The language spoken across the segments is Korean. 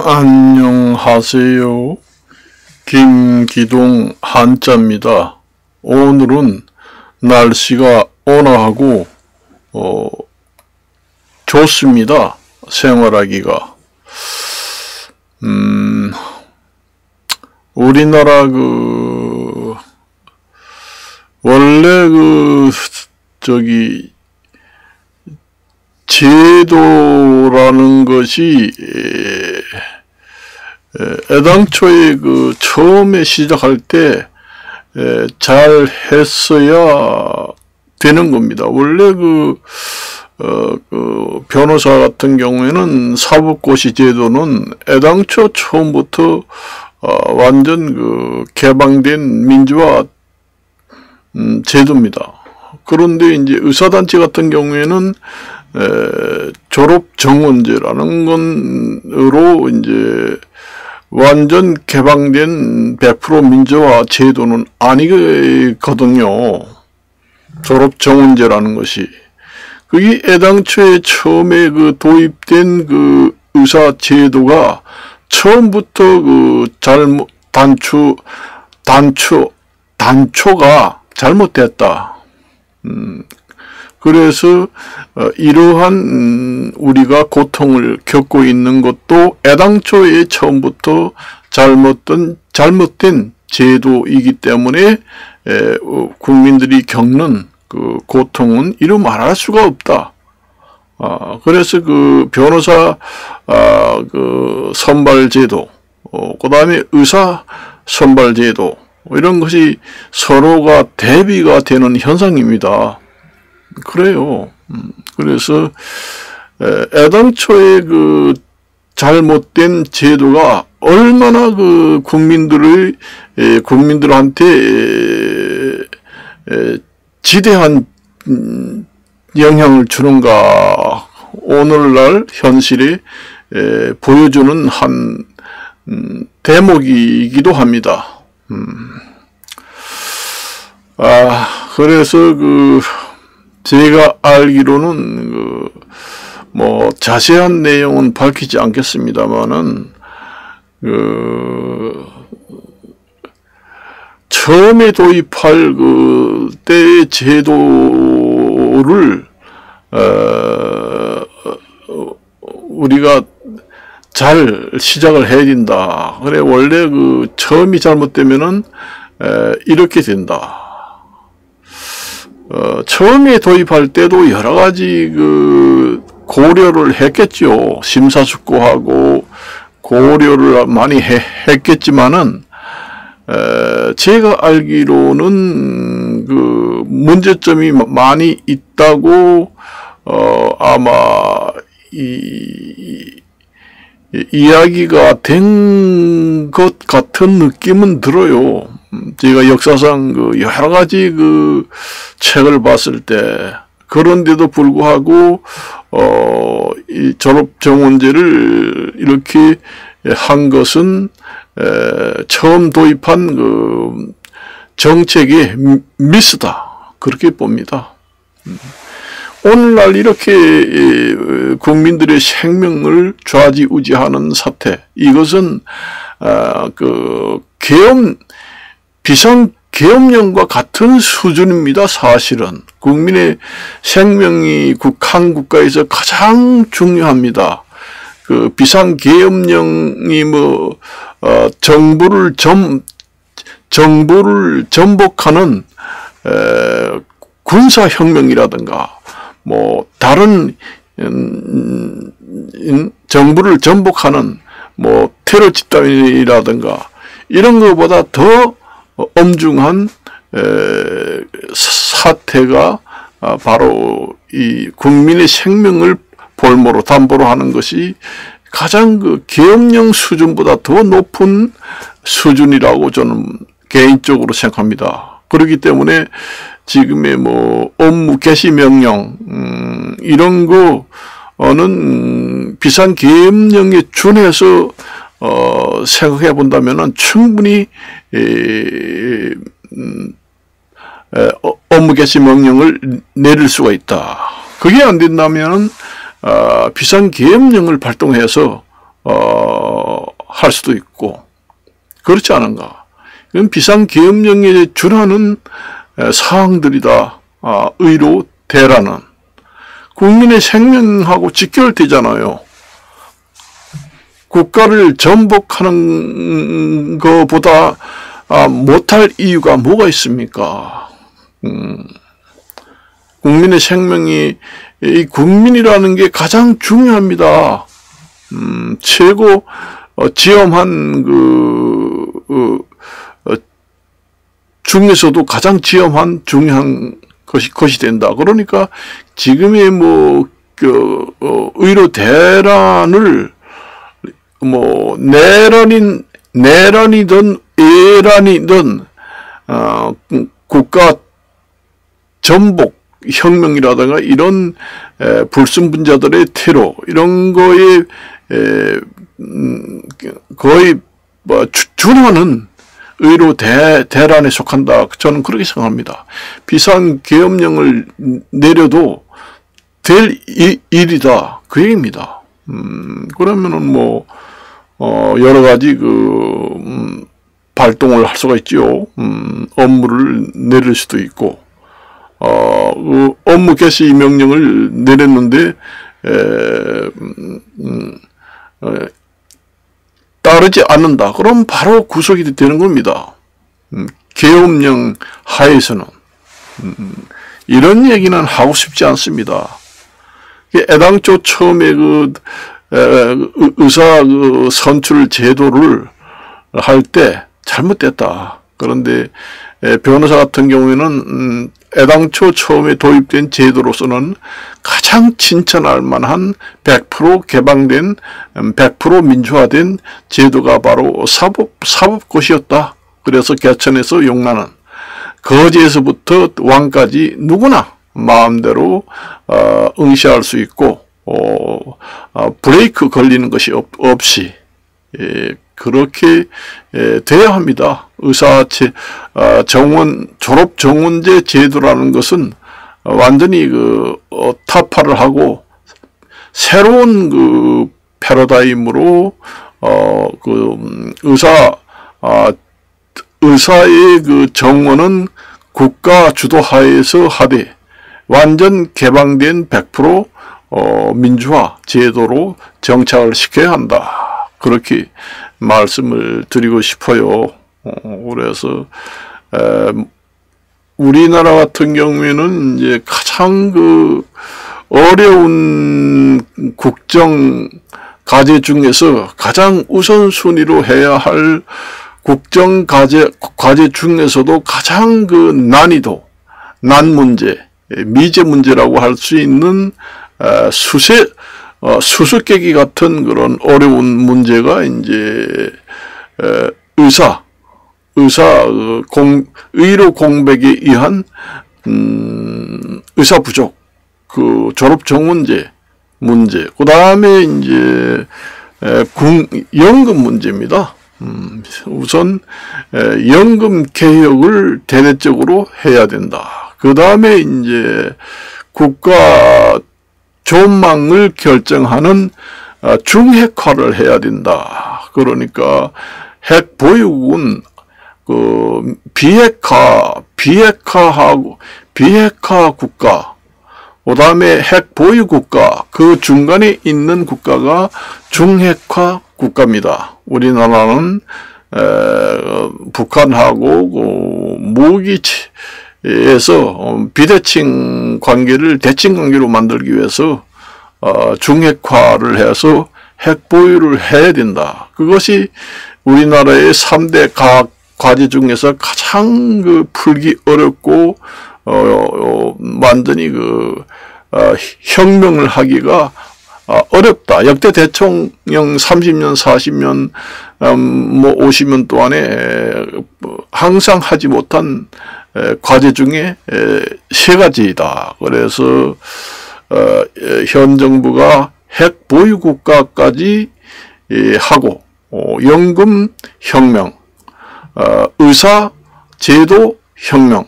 안녕하세요. 김기동 한자입니다. 오늘은 날씨가 온화하고 좋습니다. 생활하기가. 우리나라 원래 제도라는 것이 애당초에 처음에 시작할 때 잘 했어야 되는 겁니다. 원래 변호사 같은 경우에는 사법고시 제도는 애당초 처음부터 완전 개방된 민주화 제도입니다. 그런데 이제 의사단체 같은 경우에는 졸업 정원제라는 건으로 이제 완전 개방된 100% 민주화 제도는 아니거든요. 졸업 정원제라는 것이. 그게 애당초에 처음에 도입된 의사 제도가 처음부터 단초가 잘못됐다. 그래서 이러한 우리가 고통을 겪고 있는 것도 애당초에 처음부터 잘못된 제도이기 때문에 국민들이 겪는 고통은 이루 말할 수가 없다. 그래서 변호사 선발 제도, 그 다음에 의사 선발 제도, 이런 것이 서로가 대비가 되는 현상입니다. 그래요. 그래서 애당초에 잘못된 제도가 얼마나 국민들한테 지대한 영향을 주는가, 오늘날 현실에 보여주는 한 대목이기도 합니다. 그래서 제가 알기로는 자세한 내용은 밝히지 않겠습니다만은 처음에 도입할 때의 제도를 우리가 잘 시작을 해야 된다. 그래, 원래 처음이 잘못되면은 이렇게 된다. 처음에 도입할 때도 여러 가지 고려를 했겠죠. 심사숙고하고 고려를 많이 했겠지만은 제가 알기로는 문제점이 많이 있다고 아마 이야기가 된 것 같은 느낌은 들어요. 제가 역사상 여러 가지 책을 봤을 때, 그런데도 불구하고 이 졸업 정원제를 이렇게 한 것은 처음 도입한 정책의 미스다, 그렇게 봅니다. 오늘날 이렇게 국민들의 생명을 좌지우지하는 사태, 이것은 비상계엄령과 같은 수준입니다. 사실은 국민의 생명이 한국가에서 가장 중요합니다. 비상계엄령이 정부를 전복하는 군사혁명이라든가 다른 정부를 전복하는 테러 집단이라든가 이런 것보다 더 엄중한 사태가 바로 이 국민의 생명을 볼모로 담보로 하는 것이 가장 계엄령 수준보다 더 높은 수준이라고 저는 개인적으로 생각합니다. 그렇기 때문에 지금의 업무 개시 명령 이런 거는 비상계엄령에 준해서 생각해 본다면은 충분히 업무 개시 명령을 내릴 수가 있다. 그게 안 된다면 비상계엄령을 발동해서 할 수도 있고, 그렇지 않은가. 이건 비상계엄령에 준하는 사항들이다. 의로 대라는. 국민의 생명하고 직결되잖아요. 국가를 전복하는 것보다 못할 이유가 뭐가 있습니까? 국민의 생명이, 이 국민이라는 게 가장 중요합니다. 최고 지엄한 중에서도 가장 중요한 것이 된다. 그러니까 지금의 의료 대란을 내란이든 애란이든 국가 전복 혁명이라든가 이런 불순분자들의 테러 이런 거에 거의 준하는 의료 대란에 속한다. 저는 그렇게 생각합니다. 비상계엄령을 내려도 될 일이다. 그 얘기입니다. 그러면은 여러 가지 발동을 할 수가 있지요. 업무를 내릴 수도 있고, 업무 개시 명령을 내렸는데, 따르지 않는다. 그럼 바로 구속이 되는 겁니다. 계엄령 하에서는. 이런 얘기는 하고 싶지 않습니다. 애당초 처음에 의사 선출 제도를 할 때 잘못됐다. 그런데 변호사 같은 경우에는 애당초 처음에 도입된 제도로서는 가장 칭찬할 만한 100% 개방된 100% 민주화된 제도가 바로 사법고시였다. 그래서 개천에서 용나는 거지에서부터 왕까지 누구나 마음대로 응시할 수 있고 브레이크 걸리는 것이 없이 그렇게 돼야 합니다. 졸업 정원제 제도라는 것은 완전히 타파를 하고 새로운 패러다임으로 의사의 정원은 국가 주도하에서 하되 완전 개방된 100% 민주화 제도로 정착을 시켜야 한다. 그렇게 말씀을 드리고 싶어요. 그래서 우리나라 같은 경우에는 이제 가장 어려운 국정 과제 중에서 가장 우선순위로 해야 할 국정 과제 중에서도 가장 난 문제, 미제 문제라고 할 수 있는 수수께끼 같은 그런 어려운 문제가 이제 의료 공백에 의한 의사 부족, 졸업 정원제 문제, 그 다음에 이제 연금 문제입니다. 우선 연금 개혁을 대대적으로 해야 된다. 그 다음에 이제 국가 전망을 결정하는 중핵화를 해야 된다. 그러니까 핵 보유국은 비핵화 국가, 그 다음에 핵 보유 국가, 그 중간에 있는 국가가 중핵화 국가입니다. 우리나라는 북한하고 무기에서 비대칭 관계를 대칭 관계로 만들기 위해서 중핵화를 해서 핵 보유를 해야 된다. 그것이 우리나라의 3대 과제 중에서 가장 풀기 어렵고 완전히 혁명을 하기가 어렵다. 역대 대통령 30년, 40년, 50년 동안에 항상 하지 못한 과제 중에 세 가지이다. 그래서 현 정부가 핵 보유 국가까지 하고 연금 혁명, 의사 제도 혁명,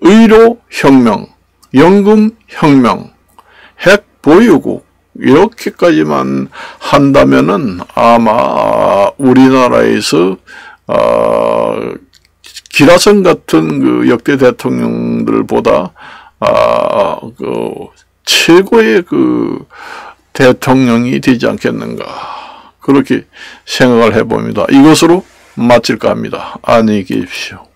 의료 혁명, 연금 혁명, 핵 보유국 이렇게까지만 한다면은 아마 우리나라에서 기라성 같은 그 역대 대통령들보다 그 최고의 그 대통령이 되지 않겠는가, 그렇게 생각을 해봅니다. 이것으로 마칠까 합니다. 안녕히 계십시오.